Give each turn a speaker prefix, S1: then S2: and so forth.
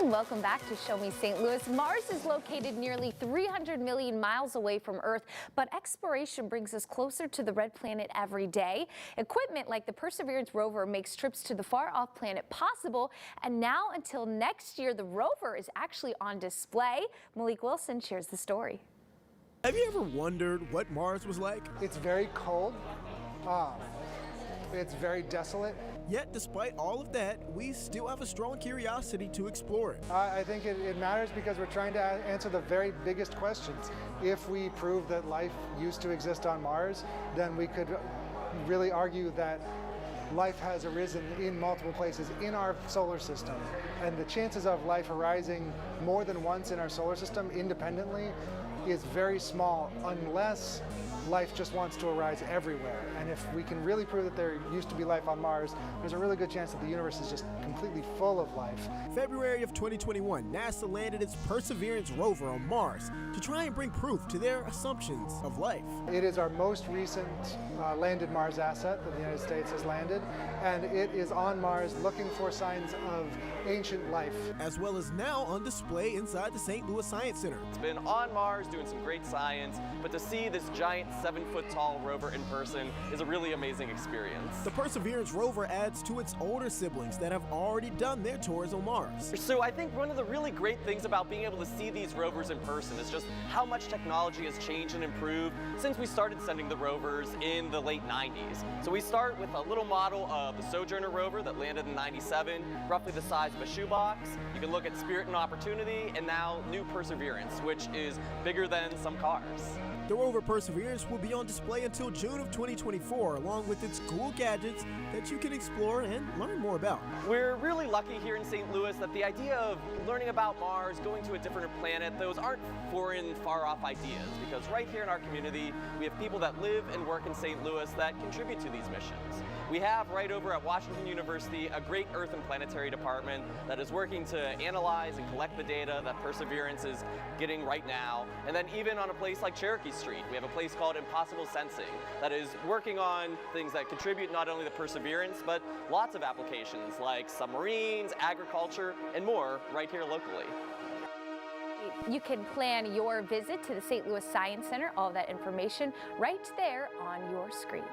S1: And welcome back to Show Me St. Louis. Mars is located nearly 300 million miles away from Earth, but exploration brings us closer to the red planet every day. Equipment like the Perseverance rover makes trips to the far-off planet possible, and now until next year, the rover is actually on display. Malik Wilson shares the story.
S2: Have you ever wondered what Mars was like?
S3: It's very cold. It's very desolate.
S2: Yet, despite all of that, we still have a strong curiosity to explore it.
S3: I think it matters because we're trying to answer the very biggest questions. If we prove that life used to exist on Mars, then we could really argue that life has arisen in multiple places in our solar system. And the chances of life arising more than once in our solar system independently is very small unless life just wants to arise everywhere. And if we can really prove that there used to be life on Mars, there's a really good chance that the universe is just completely full of life.
S2: February of 2021, NASA landed its Perseverance rover on Mars to try and bring proof to their assumptions of life.
S3: It is our most recent landed Mars asset that the United States has landed, and it is on Mars looking for signs of ancient life.
S2: As well as now on display inside the St. Louis Science Center.
S4: It's been on Mars doing some great science, but to see this giant 7-foot-tall rover in person is a really amazing experience.
S2: The Perseverance rover adds to its older siblings that have already done their tours on Mars.
S4: So I think one of the really great things about being able to see these rovers in person is just how much technology has changed and improved since we started sending the rovers in the late 90s. So we start with a little model of the Sojourner rover that landed in '97, roughly the size of a shoebox. You can look at Spirit and Opportunity, and now new Perseverance, which is bigger than some cars.
S2: The rover Perseverance will be on display until June of 2024, along with its cool gadgets that you can explore and learn more about.
S4: We're really lucky here in St. Louis that the idea of learning about Mars, going to a different planet, those aren't foreign, far-off ideas, because right here in our community, we have people that live and work in St. Louis that contribute to these missions. We have right over at Washington University a great Earth and Planetary department that is working to analyze and collect the data that Perseverance is getting right now. And then even on a place like Cherokee Street, we have a place called Impossible Sensing that is working on things that contribute not only to Perseverance, but lots of applications like submarines, agriculture, and more right here locally.
S1: You can plan your visit to the St. Louis Science Center, all that information right there on your screen.